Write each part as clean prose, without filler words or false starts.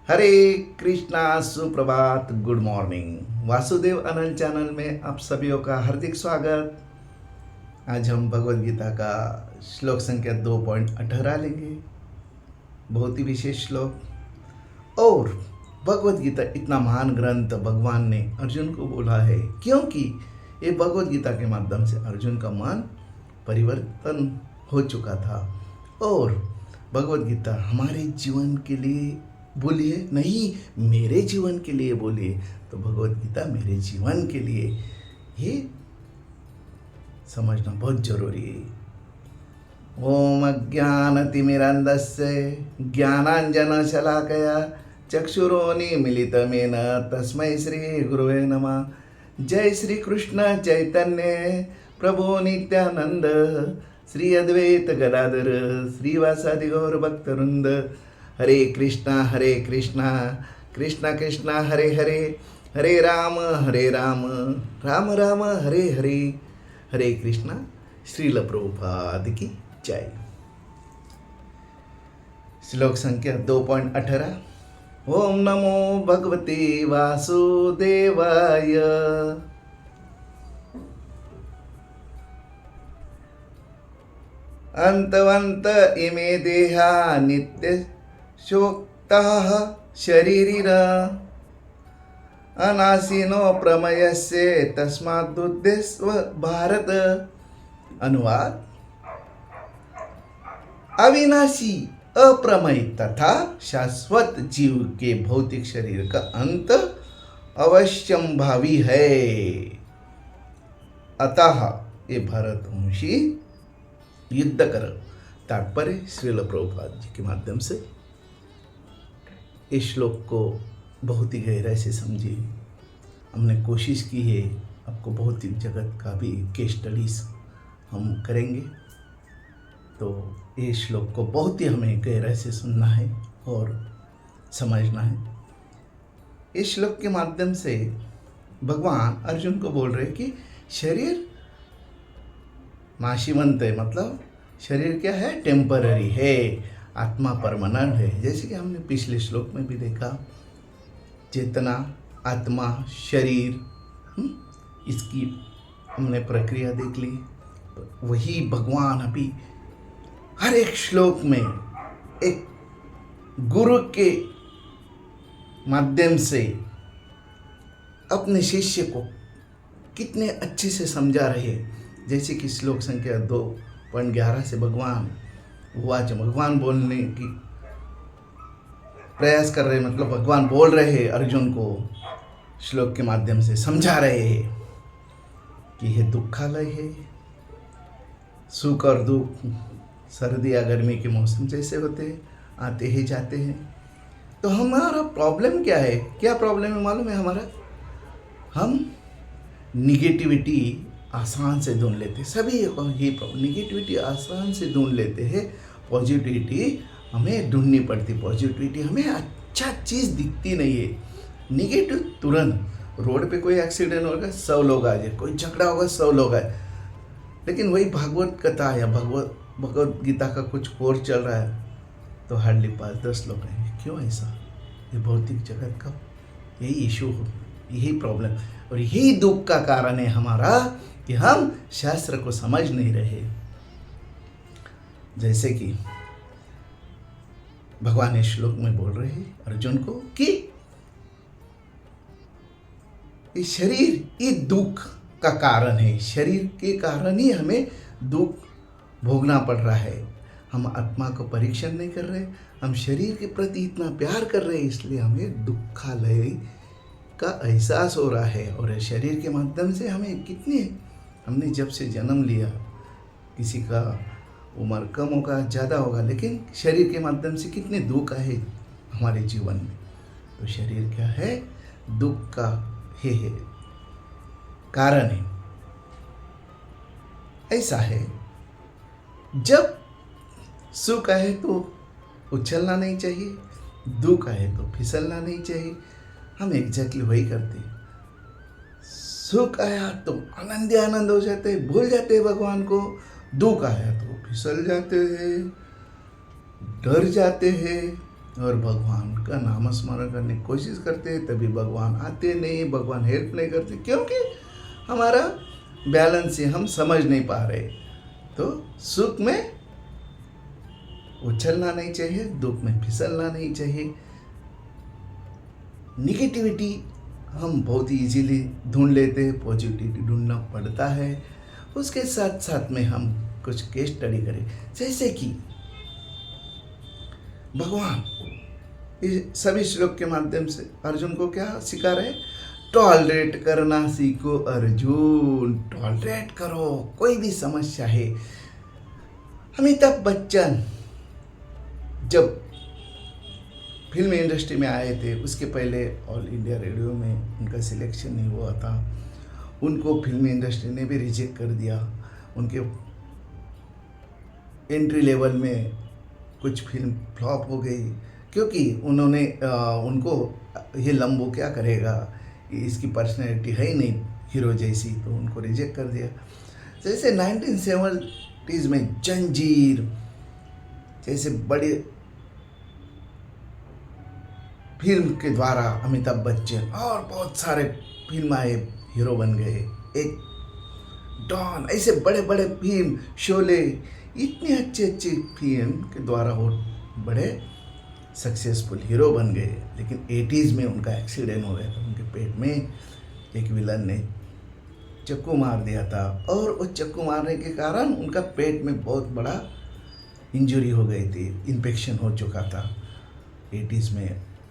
हरे कृष्णा, सुप्रभात, good morning. Vasudev अनंत channel में आप सभी का हार्दिक स्वागत। आज हम भगवत गीता का श्लोक संख्या 2.18 लेंगे। बहुत ही विशेष श्लोक। और भगवत गीता इतना महान ग्रंथ भगवान ने अर्जुन को बोला है क्योंकि ये भगवत गीता के माध्यम से अर्जुन का मन परिवर्तन हो चुका था। और भगवत गीता हमारे जीवन के लिए बोली है, नहीं मेरे जीवन के लिए बोली है। तो भगवत गीता मेरे जीवन के लिए, ये समझना बहुत जरूरी है। ओम अज्ञानतिमिरन्धस्य ज्ञानाञ्जनशलाकया चक्षुरोन्मीलितमेन तस्मै श्री गुरुवे नमः। जय श्री कृष्ण चैतन्य प्रभु नित्यानंद, श्री अद्वैत गदाधर श्रीवासादि गौर भक्तवृंद। हरे कृष्णा कृष्णा कृष्णा हरे हरे, हरे राम राम राम हरे हरे। हरे कृष्णा। श्रील प्रभुपाद की जय। श्लोक संख्या 2.18। ओम नमो भगवते वासुदेवाय। अंतवंत इमे देहा नित्य शोक्ताः शरीरिण अनासीनो प्रमयस्य तस्माद्युध्यस्व भारत। अनुवाद। अविनाशी, अप्रमेय तथा शाश्वत जीव के भौतिक शरीर का अंत अवश्यंभावी है, अतः ये भरतवंशी युद्ध कर। तात्पर्य श्रील प्रभुपाद जी के माध्यम से इस श्लोक को बहुत ही गहराई से समझे। हमने कोशिश की है, आपको भौतिक जगत का भी केस स्टडीज हम करेंगे। तो ये श्लोक को बहुत ही हमें गहराई से सुनना है और समझना है। इस श्लोक के माध्यम से भगवान अर्जुन को बोल रहे कि शरीर नाशीवंत है, मतलब शरीर क्या है, टेम्पररी है, आत्मा परमानेंट है। जैसे कि हमने पिछले श्लोक में भी देखा, चेतना, आत्मा, शरीर, इसकी हमने प्रक्रिया देख ली। वही भगवान अभी हर एक श्लोक में एक गुरु के माध्यम से अपने शिष्य को कितने अच्छे से समझा रहे हैं। जैसे कि श्लोक संख्या 2.11 से भगवान बोलने की प्रयास कर रहे हैं, मतलब भगवान बोल रहे हैं अर्जुन को श्लोक के माध्यम से समझा रहे हैं कि यह दुखालय है। सुख और दुख सर्दी या गर्मी के मौसम जैसे होते हैं, आते ही जाते हैं। तो हमारा प्रॉब्लम क्या है, क्या प्रॉब्लम है मालूम है हमारा? हम निगेटिविटी आसान से ढूंढ लेते, सभी यही प्रॉब्लम, निगेटिविटी आसान से ढूंढ लेते हैं। पॉजिटिविटी हमें ढूंढनी पड़ती, पॉजिटिविटी हमें अच्छा चीज़ दिखती नहीं है। निगेटिव तुरंत, रोड पे कोई एक्सीडेंट होगा 100 लोग आ जाए, कोई झगड़ा होगा 100 लोग आए। लेकिन वही भागवत कथा या भगवत गीता का कुछ कोर्स चल रहा है तो हार्डली 5-10 लोग आएंगे। क्यों ऐसा? ये भौतिक जगत का यही इशू हो, यही प्रॉब्लम और यही दुख का कारण है हमारा कि हम शास्त्र को समझ नहीं रहे। जैसे कि भगवान इस श्लोक में बोल रहे हैं अर्जुन को कि ये शरीर ये दुख का कारण है, शरीर के कारण ही हमें दुख भोगना पड़ रहा है। हम आत्मा को परीक्षण नहीं कर रहे, हम शरीर के प्रति इतना प्यार कर रहे हैं, इसलिए हमें दुखालय का एहसास हो रहा है। और शरीर के माध्यम से हमने जब से जन्म लिया, किसी का उम्र कम होगा ज़्यादा होगा, लेकिन शरीर के माध्यम से कितने दुख आए हमारे जीवन में। तो शरीर क्या है, दुख का है कारण है। ऐसा है, जब सुख आए तो उछलना नहीं चाहिए, दुख आए तो फिसलना नहीं चाहिए। हम एग्जैक्टली वही करते हैं। सुख आया तो आनंद आनंद हो जाते हैं, भूल जाते हैं भगवान को। दुख आया तो फिसल जाते हैं, डर जाते हैं, और भगवान का नाम स्मरण करने की कोशिश करते हैं, तभी भगवान आते नहीं, भगवान हेल्प नहीं करते, क्योंकि हमारा बैलेंस ही हम समझ नहीं पा रहे। तो सुख में उछलना नहीं चाहिए, दुख में फिसलना नहीं चाहिए। निगेटिविटी हम बहुत इजीली ढूंढ लेते हैं, पॉजिटिविटी ढूंढना पड़ता है। उसके साथ साथ में हम कुछ केस स्टडी करें, जैसे कि भगवान इस सभी श्लोक के माध्यम से अर्जुन को क्या सिखा रहे? टॉलरेट करना सीखो अर्जुन, टॉलरेट करो, कोई भी समस्या है। अमिताभ बच्चन जब फिल्म इंडस्ट्री में आए थे, उसके पहले ऑल इंडिया रेडियो में उनका सिलेक्शन नहीं हुआ था, उनको फिल्म इंडस्ट्री ने भी रिजेक्ट कर दिया। उनके एंट्री लेवल में कुछ फिल्म फ्लॉप हो गई, क्योंकि उन्होंने उनको ये लंबो क्या करेगा, इसकी पर्सनैलिटी है ही नहीं हीरो जैसी, तो उनको रिजेक्ट कर दिया। जैसे 1970s में जंजीर जैसे बड़े फिल्म के द्वारा अमिताभ बच्चन और बहुत सारे फिल्म आए, हीरो बन गए। एक डॉन, ऐसे बड़े बड़े फिल्म, शोले, इतनी अच्छी अच्छी फिल्म के द्वारा वो बड़े सक्सेसफुल हीरो बन गए। लेकिन 80s में उनका एक्सीडेंट हो गया था, उनके पेट में एक विलन ने चाकू मार दिया था, और उस चाकू मारने के कारण उनका पेट में बहुत बड़ा इंजरी हो गई थी, इन्फेक्शन हो चुका था। 80s में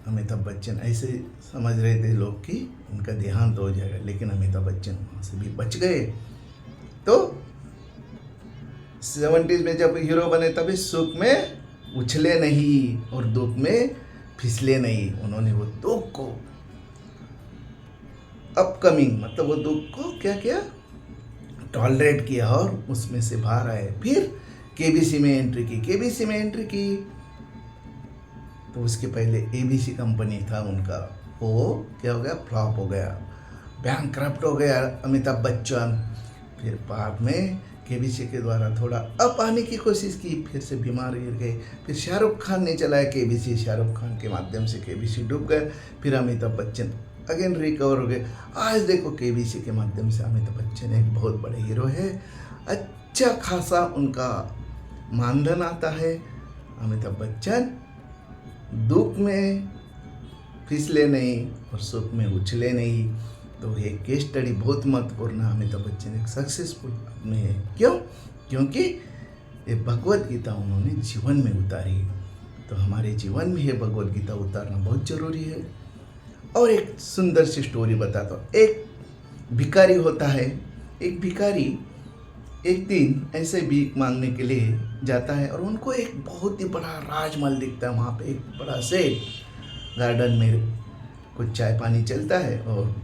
अमिताभ बच्चन ऐसे समझ रहे थे लोग कि उनका देहांत हो जाएगा, लेकिन अमिताभ बच्चन वहाँ से भी बच गए। तो 70s में जब हीरो बने, तभी सुख में उछले नहीं और दुख में फिसले नहीं। उन्होंने वो दुख को अपकमिंग, मतलब वो दुख को क्या किया, टॉलरेट किया और उसमें से बाहर आए। फिर केबीसी में एंट्री की, केबीसी में एंट्री की तो उसके पहले एबीसी कंपनी था उनका, वो क्या हो गया, फ्लॉप हो गया, बैंकक्रप्ट हो गया अमिताभ बच्चन। फिर बाद में केबीसी के द्वारा थोड़ा अप आने की कोशिश की, फिर से बीमार गिर गए। फिर शाहरुख खान ने चलाया केबीसी, शाहरुख खान के माध्यम से केबीसी डूब गए। फिर अमिताभ बच्चन अगेन रिकवर हो गए। आज देखो केबीसी के माध्यम से अमिताभ बच्चन एक बहुत बड़े हीरो है, अच्छा खासा उनका मानधन आता है। अमिताभ बच्चन दुख में फिसले नहीं और सुख में उछले नहीं। तो ये केस स्टडी बहुत महत्वपूर्ण है। अमिताभ बच्चन एक सक्सेसफुल आदमी है, क्यों? क्योंकि ये भगवत गीता उन्होंने जीवन में उतारी। तो हमारे जीवन में ये भगवत गीता उतारना बहुत जरूरी है। और एक सुंदर सी स्टोरी बताता हूँ। एक भिखारी होता है, एक भिखारी एक दिन ऐसे भीख मांगने के लिए जाता है, और उनको एक बहुत ही बड़ा राजमहल दिखता है। वहाँ पे एक बड़ा से गार्डन में कुछ चाय पानी चलता है, और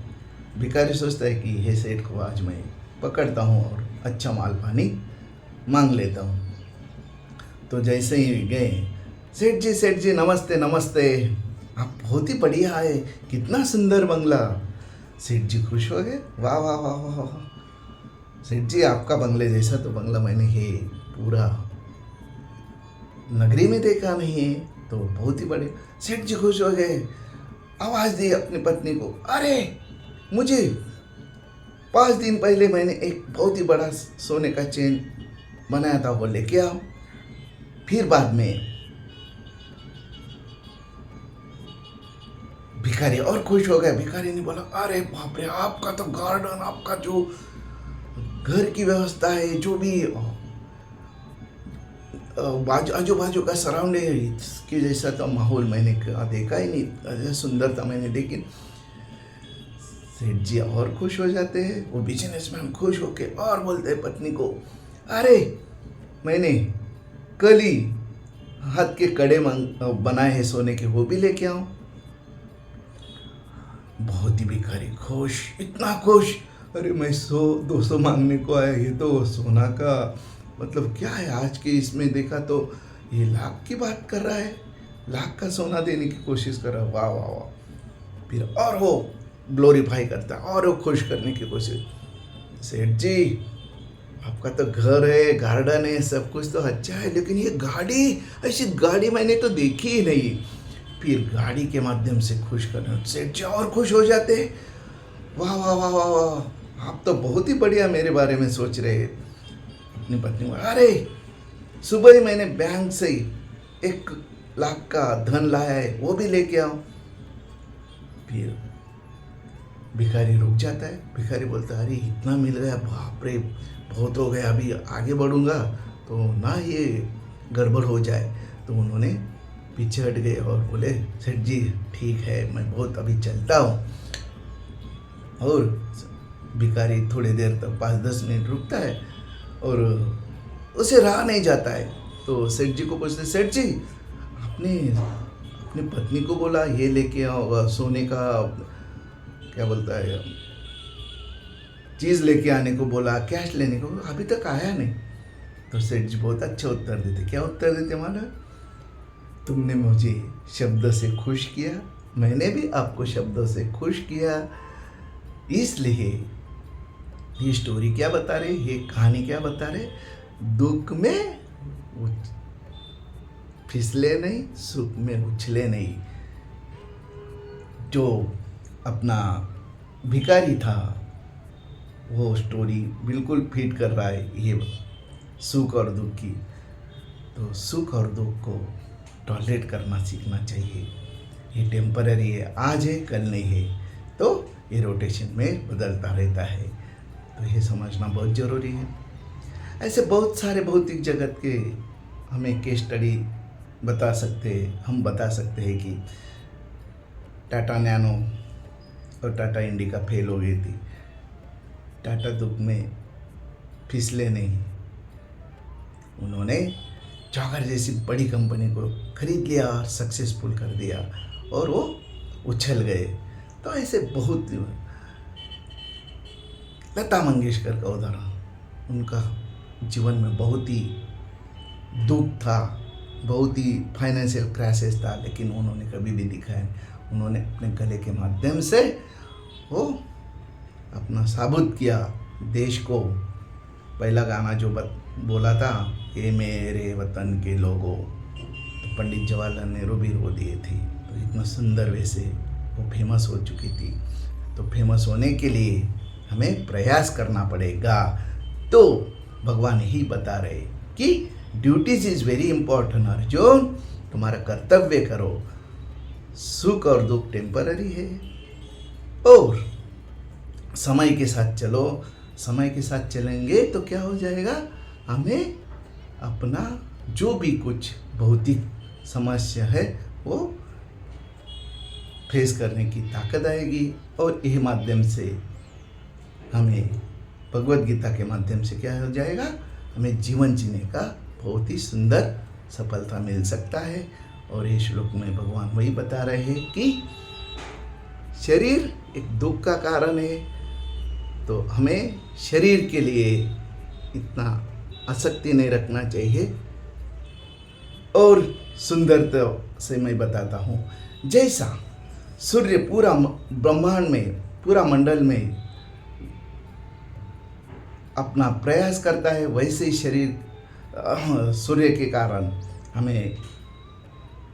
भिखारी सोचता है कि ये सेठ को आज मैं पकड़ता हूँ और अच्छा माल पानी मांग लेता हूँ। तो जैसे ही गए, सेठ जी नमस्ते नमस्ते, आप बहुत ही बढ़िया है, कितना सुंदर बंगला। सेठ जी खुश हो गए, वाह वाह वाह वाह वाह, सेठ जी आपका बंगले जैसा तो बंगला मैंने ही पूरा नगरी में देखा नहीं है, तो बहुत ही बड़े। सेठ जी खुश हो गए, आवाज़ दी अपनी पत्नी को, अरे मुझे 5 दिन पहले मैंने एक बहुत ही बड़ा सोने का चेन बनाया था, वो लेके आओ। फिर बाद में भिखारी और खुश हो गया। भिखारी ने बोला, अरे बाप रे, आपका तो गार्डन, आपका जो घर की व्यवस्था है, जो भी आजू बाजू का सराउंडिंग है, इसके जैसा तो माहौल मैंने देखा ही नहीं, ऐसा सुंदरता मैंने देखी। सेठ जी और खुश हो जाते हैं, वो बिजनेसमैन खुश होके और बोलते हैं पत्नी को, अरे मैंने कल ही हाथ के कड़े बनाए हैं सोने के, वो भी लेके आऊं। बहुत ही भिखारी खुश, इतना खुश, अरे मैं 100-200 मांगने को आया, ये तो सोना का मतलब क्या है, आज के इसमें देखा तो ये लाख की बात कर रहा है, लाख का सोना देने की कोशिश कर रहा है, वाह वाह वाह। फिर और वो ग्लोरीफाई करता है और वो खुश करने की कोशिश, सेठ जी आपका तो घर है, गार्डन है, सब कुछ तो अच्छा है, लेकिन ये गाड़ी, ऐसी गाड़ी मैंने तो देखी ही नहीं, फिर गाड़ी के माध्यम से खुश करने, सेठ जी और खुश हो जाते। वाह वाह वाह वाह वाह, आप तो बहुत ही बढ़िया मेरे बारे में सोच रहे हैं। अपनी पत्नी को, अरे सुबह ही मैंने बैंक से 1 लाख का धन लाया है, वो भी लेके आओ। फिर भिखारी रुक जाता है। भिखारी बोलता है, अरे इतना मिल गया, बाप रे बहुत हो गया, अभी आगे बढ़ूंगा तो ना ये गड़बड़ हो जाए। तो उन्होंने पीछे हट गए और बोले, सेठ जी ठीक है, मैं बहुत अभी चलता हूँ। और भिखारी थोड़ी देर तक 5-10 मिनट रुकता है और उसे रहा नहीं जाता है। तो सेठ जी को पूछते, सेठ जी आपने अपनी पत्नी को बोला ये लेके आओ, सोने का क्या बोलता है चीज़ लेके आने को बोला, कैश लेने को, अभी तक आया नहीं। तो सेठ जी बहुत अच्छा उत्तर देते। क्या उत्तर देते माना, तुमने मुझे शब्द से खुश किया, मैंने भी आपको शब्दों से खुश किया, इसलिए ये स्टोरी क्या बता रहे, ये कहानी क्या बता रहे, दुख में फिसले नहीं, सुख में उछले नहीं। जो अपना भिखारी था वो स्टोरी बिल्कुल फिट कर रहा है ये सुख और दुख की। तो सुख और दुख को टॉलरेट करना सीखना चाहिए। ये टेम्पररी है, आज है कल नहीं है, तो ये रोटेशन में बदलता रहता है। तो ये समझना बहुत ज़रूरी है। ऐसे बहुत सारे भौतिक जगत के हमें केस स्टडी हम बता सकते हैं कि टाटा नैनो और टाटा इंडिका फेल हो गई थी। टाटा दुख में फिसले नहीं, उन्होंने जॉगर जैसी बड़ी कंपनी को खरीद लिया और सक्सेसफुल कर दिया और वो उछल गए। तो ऐसे बहुत, लता मंगेशकर का उदाहरण, उनका जीवन में बहुत ही दुख था, बहुत ही फाइनेंशियल क्राइसिस था, लेकिन उन्होंने कभी भी दिखाया नहीं। उन्होंने अपने गले के माध्यम से वो अपना साबित किया देश को। पहला गाना जो बोला था, ये मेरे वतन के लोगों, तो पंडित जवाहरलाल नेहरू भी रो दिए थे। तो इतना सुंदर वैसे वो फेमस हो चुकी थी। तो फेमस होने के लिए हमें प्रयास करना पड़ेगा। तो भगवान ही बता रहे कि duties is very important Arjun, तुम्हारा कर्तव्य करो। सुख और दुख टेम्पररी है और समय के साथ चलो। समय के साथ चलेंगे तो क्या हो जाएगा, हमें अपना जो भी कुछ भौतिक समस्या है वो फेस करने की ताकत आएगी। और यह माध्यम से हमें भगवत गीता के माध्यम से क्या हो जाएगा, हमें जीवन जीने का बहुत ही सुंदर सफलता मिल सकता है। और इस श्लोक में भगवान वही बता रहे हैं कि शरीर एक दुख का कारण है, तो हमें शरीर के लिए इतना आसक्ति नहीं रखना चाहिए। और सुंदरता से मैं बताता हूँ, जैसा सूर्य पूरा ब्रह्मांड में, पूरा मंडल में अपना प्रयास करता है, वैसे ही शरीर सूर्य के कारण हमें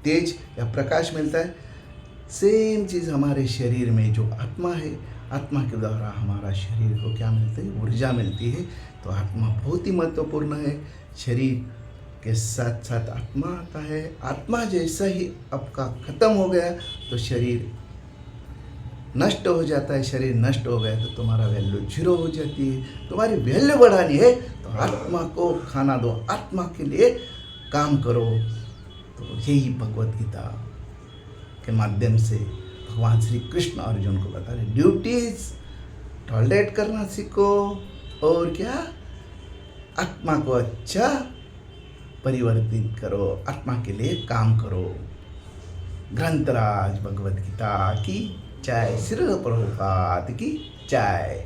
तेज या प्रकाश मिलता है। सेम चीज़ हमारे शरीर में जो आत्मा है, आत्मा के द्वारा हमारा शरीर को क्या मिलता है, ऊर्जा मिलती है। तो आत्मा बहुत ही महत्वपूर्ण है। शरीर के साथ साथ आत्मा आता है। आत्मा जैसा ही आपका खत्म हो गया तो शरीर नष्ट हो जाता है। शरीर नष्ट हो गया तो तुम्हारा वैल्यू 0 हो जाती है। तुम्हारी वैल्यू बढ़ानी है तो आत्मा को खाना दो, आत्मा के लिए काम करो। तो यही भगवत गीता के माध्यम से भगवान श्री कृष्ण अर्जुन को बता रहे, ड्यूटीज टॉलरेट करना सीखो और क्या, आत्मा को अच्छा परिवर्तित करो, आत्मा के लिए काम करो। ग्रंथराज भगवत गीता की जय, श्री प्रभुपाद की जय।